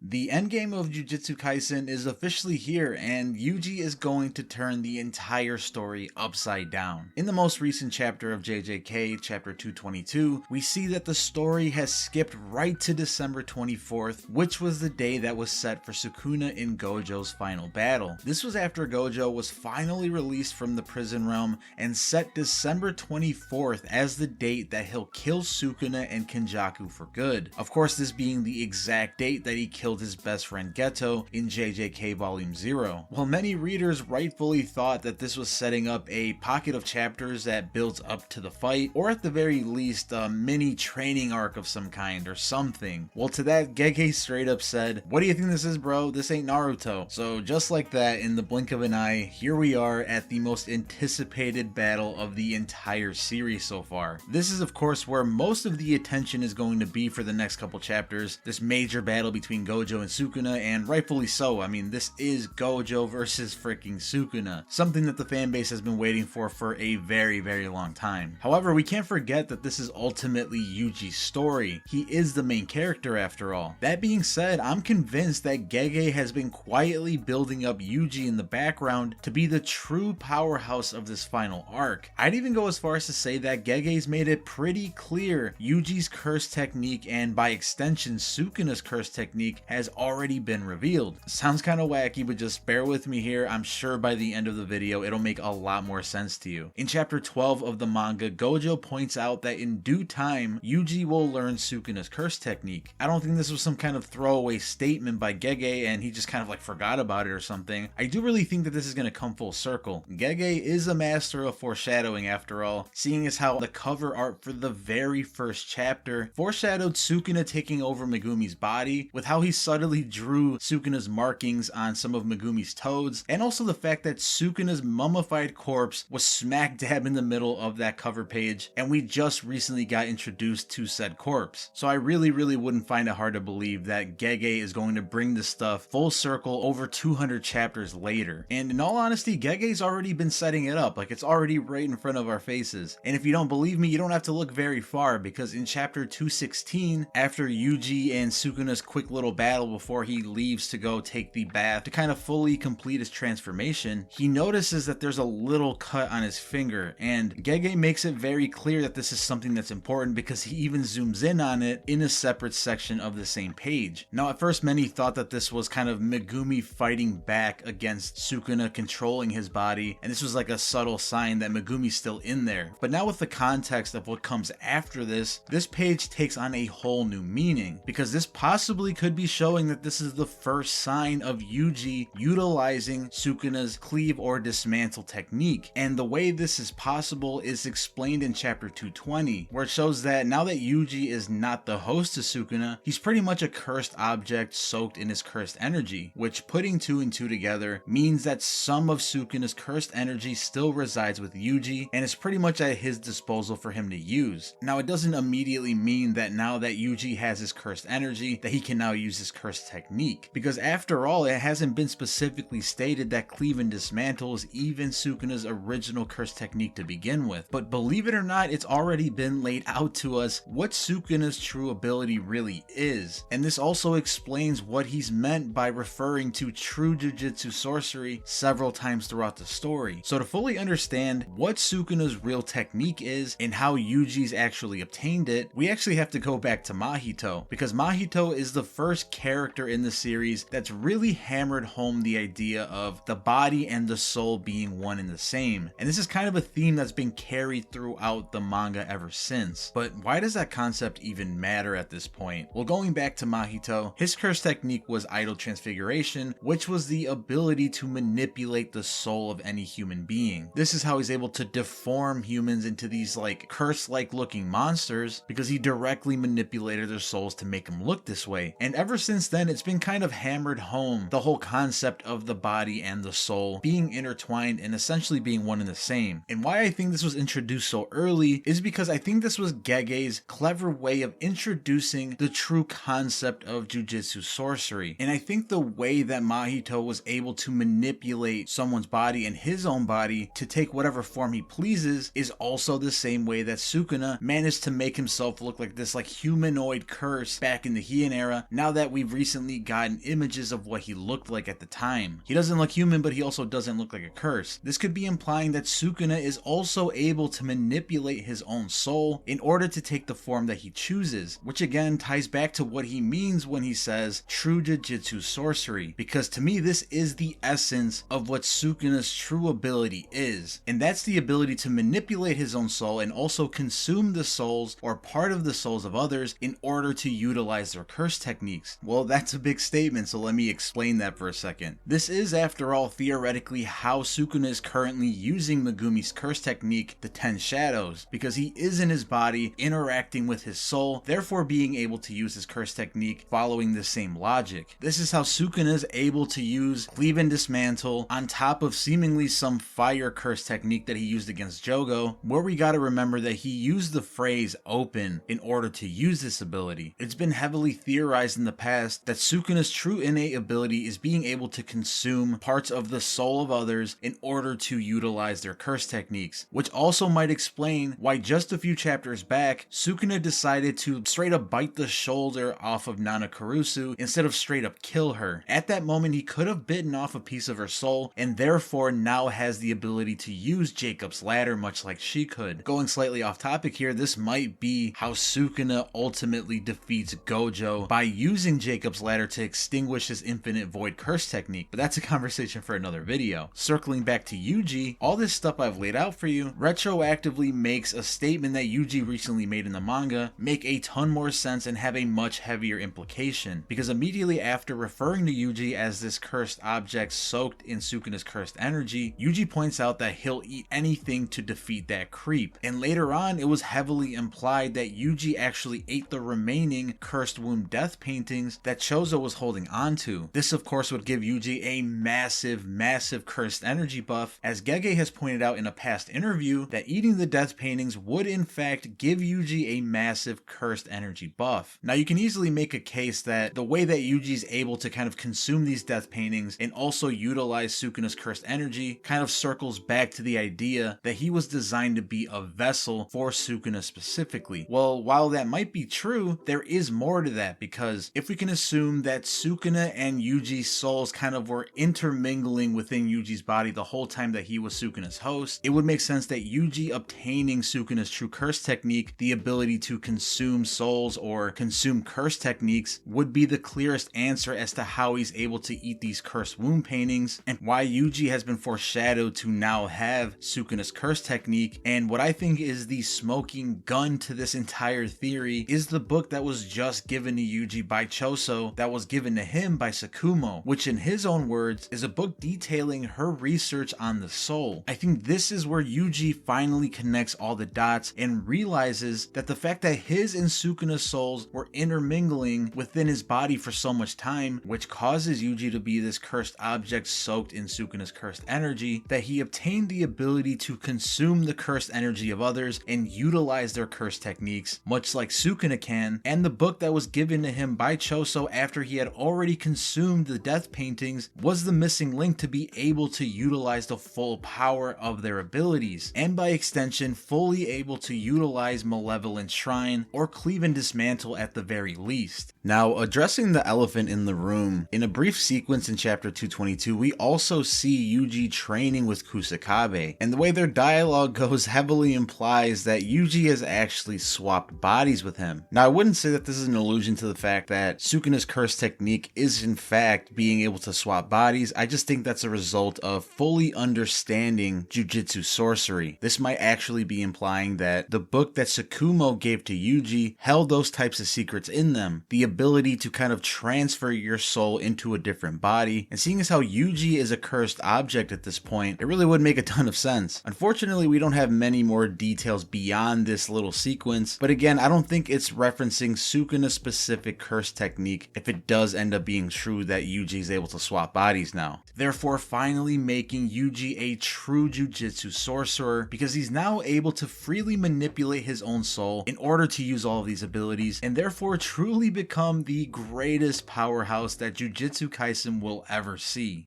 The endgame of Jujutsu Kaisen is officially here, and Yuji is going to turn the entire story upside down. In the most recent chapter of JJK, chapter 222, we see that the story has skipped right to December 24th, which was the day that was set for Sukuna and Gojo's final battle. This was after Gojo was finally released from the prison realm and set December 24th as the date that he'll kill Sukuna and Kenjaku for good. Of course, this being the exact date that he killed his best friend Geto in JJK Volume 0. While many readers rightfully thought that this was setting up a pocket of chapters that builds up to the fight, or at the very least a mini training arc of some kind or something. Well, to that, Gege straight up said, "What do you think this is, bro? This ain't Naruto." So just like that, in the blink of an eye, here we are at the most anticipated battle of the entire series so far. This is of course where most of the attention is going to be for the next couple chapters, this major battle between Gojo and Sukuna, and rightfully so. I mean, this is Gojo versus freaking Sukuna, something that the fanbase has been waiting for a very long time. However, we can't forget that this is ultimately Yuji's story. He is the main character after all. That being said, I'm convinced that Gege has been quietly building up Yuji in the background to be the true powerhouse of this final arc. I'd even go as far as to say that Gege's made it pretty clear Yuji's curse technique, and by extension Sukuna's curse technique, has already been revealed. Sounds kind of wacky, but just bear with me here. I'm sure by the end of the video it'll make a lot more sense to you. In chapter 12 of the manga, Gojo points out that in due time Yuji will learn Sukuna's curse technique. I don't think this was some kind of throwaway statement by Gege and he just kind of like forgot about it or something. I do really think that this is going to come full circle. Gege is a master of foreshadowing after all, seeing as how the cover art for the very first chapter foreshadowed Sukuna taking over Megumi's body, with how he subtly drew Sukuna's markings on some of Megumi's toads, and also the fact that Sukuna's mummified corpse was smack dab in the middle of that cover page, and we just recently got introduced to said corpse. So I really wouldn't find it hard to believe that Gege is going to bring this stuff full circle over 200 chapters later. And in all honesty, Gege's already been setting it up, like it's already right in front of our faces. And if you don't believe me, you don't have to look very far, because in chapter 216, after Yuji and Sukuna's quick little battle before he leaves to go take the bath to kind of fully complete his transformation, he notices that there's a little cut on his finger, and Gege makes it very clear that this is something that's important because he even zooms in on it in a separate section of the same page. Now at first many thought that this was kind of Megumi fighting back against Sukuna controlling his body, and this was like a subtle sign that Megumi's still in there. But now with the context of what comes after this page takes on a whole new meaning, because this possibly could be showing that this is the first sign of Yuji utilizing Sukuna's cleave or dismantle technique. And the way this is possible is explained in chapter 220, where it shows that now that Yuji is not the host to Sukuna, he's pretty much a cursed object soaked in his cursed energy, which, putting two and two together, means that some of Sukuna's cursed energy still resides with Yuji and is pretty much at his disposal for him to use. Now it doesn't immediately mean that now that Yuji has his cursed energy that he can now use his cursed technique, because after all it hasn't been specifically stated that cleave and dismantle is even Sukuna's original cursed technique to begin with. But believe it or not, it's already been laid out to us what Sukuna's true ability really is, and this also explains what he's meant by referring to true Jujutsu sorcery several times throughout the story. So to fully understand what Sukuna's real technique is and how Yuji's actually obtained it, we actually have to go back to Mahito, because Mahito is the first character in the series that's really hammered home the idea of the body and the soul being one and the same. And this is kind of a theme that's been carried throughout the manga ever since. But why does that concept even matter at this point? Well, going back to Mahito, his curse technique was idol transfiguration, which was the ability to manipulate the soul of any human being. This is how he's able to deform humans into these like curse-like looking monsters, because he directly manipulated their souls to make them look this way. And ever since then, it's been kind of hammered home, the whole concept of the body and the soul being intertwined and essentially being one and the same. And why I think this was introduced so early is because I think this was Gege's clever way of introducing the true concept of Jujutsu sorcery. And I think the way that Mahito was able to manipulate someone's body and his own body to take whatever form he pleases is also the same way that Sukuna managed to make himself look like this like humanoid curse back in the Heian era, now that we've recently gotten images of what he looked like at the time. He doesn't look human, but he also doesn't look like a curse. This could be implying that Sukuna is also able to manipulate his own soul in order to take the form that he chooses, which again ties back to what he means when he says true Jujutsu sorcery, because to me this is the essence of what Sukuna's true ability is, and that's the ability to manipulate his own soul and also consume the souls or part of the souls of others in order to utilize their curse techniques. Well, that's a big statement, so let me explain that for a second. This is, after all, theoretically how Sukuna is currently using Megumi's curse technique, the 10 Shadows, because he is in his body interacting with his soul, therefore being able to use his curse technique following the same logic. This is how Sukuna is able to use Cleave and Dismantle on top of seemingly some fire curse technique that he used against Jogo, where we gotta remember that he used the phrase open in order to use this ability. It's been heavily theorized in the past that Sukuna's true innate ability is being able to consume parts of the soul of others in order to utilize their curse techniques, which also might explain why just a few chapters back, Sukuna decided to straight up bite the shoulder off of Nana Kurusu instead of straight up kill her. At that moment, he could have bitten off a piece of her soul and therefore now has the ability to use Jacob's ladder much like she could. Going slightly off topic here, this might be how Sukuna ultimately defeats Gojo by using Jacob's ladder to extinguish his infinite void curse technique, but that's a conversation for another video. Circling back to Yuji, all this stuff I've laid out for you retroactively makes a statement that Yuji recently made in the manga make a ton more sense and have a much heavier implication, because immediately after referring to Yuji as this cursed object soaked in Sukuna's cursed energy, Yuji points out that he'll eat anything to defeat that creep, and later on it was heavily implied that Yuji actually ate the remaining cursed womb death paintings that Chozo was holding onto. This of course would give Yuji a massive cursed energy buff, as Gege has pointed out in a past interview that eating the death paintings would in fact give Yuji a massive cursed energy buff. Now you can easily make a case that the way that Yuji's able to kind of consume these death paintings and also utilize Sukuna's cursed energy kind of circles back to the idea that he was designed to be a vessel for Sukuna specifically. Well, while that might be true, there is more to that, because if we can assume that Sukuna and Yuji's souls kind of were intermingling within Yuji's body the whole time that he was Sukuna's host, it would make sense that Yuji obtaining Sukuna's true curse technique, the ability to consume souls or consume curse techniques, would be the clearest answer as to how he's able to eat these cursed womb paintings and why Yuji has been foreshadowed to now have Sukuna's curse technique. And what I think is the smoking gun to this entire theory is the book that was just given to Yuji by Choso that was given to him by Sakumo, which in his own words is a book detailing her research on the soul. I think this is where Yuji finally connects all the dots and realizes that the fact that his and Sukuna's souls were intermingling within his body for so much time, which causes Yuji to be this cursed object soaked in Sukuna's cursed energy, that he obtained the ability to consume the cursed energy of others and utilize their curse techniques, much like Sukuna can, and the book that was given to him by Choso after he had already consumed the death paintings was the missing link to be able to utilize the full power of their abilities, and by extension fully able to utilize Malevolent Shrine or Cleave and Dismantle at the very least. Now, addressing the elephant in the room, in a brief sequence in chapter 222 we also see Yuji training with Kusakabe, and the way their dialogue goes heavily implies that Yuji has actually swapped bodies with him. Now I wouldn't say that this is an allusion to the fact that Sukuna's curse technique is in fact being able to swap bodies. I just think that's a result of fully understanding Jujutsu sorcery. This might actually be implying that the book that Sakumo gave to Yuji held those types of secrets in them, the ability to kind of transfer your soul into a different body, and seeing as how Yuji is a cursed object at this point, it really would make a ton of sense. Unfortunately, we don't have many more details beyond this little sequence, but again, I don't think it's referencing Sukuna's specific curse technique if it does end up being true that Yuji is able to swap bodies now. Therefore, finally making Yuji a true Jujutsu sorcerer, because he's now able to freely manipulate his own soul in order to use all of these abilities, and therefore truly become the greatest powerhouse that Jujutsu Kaisen will ever see.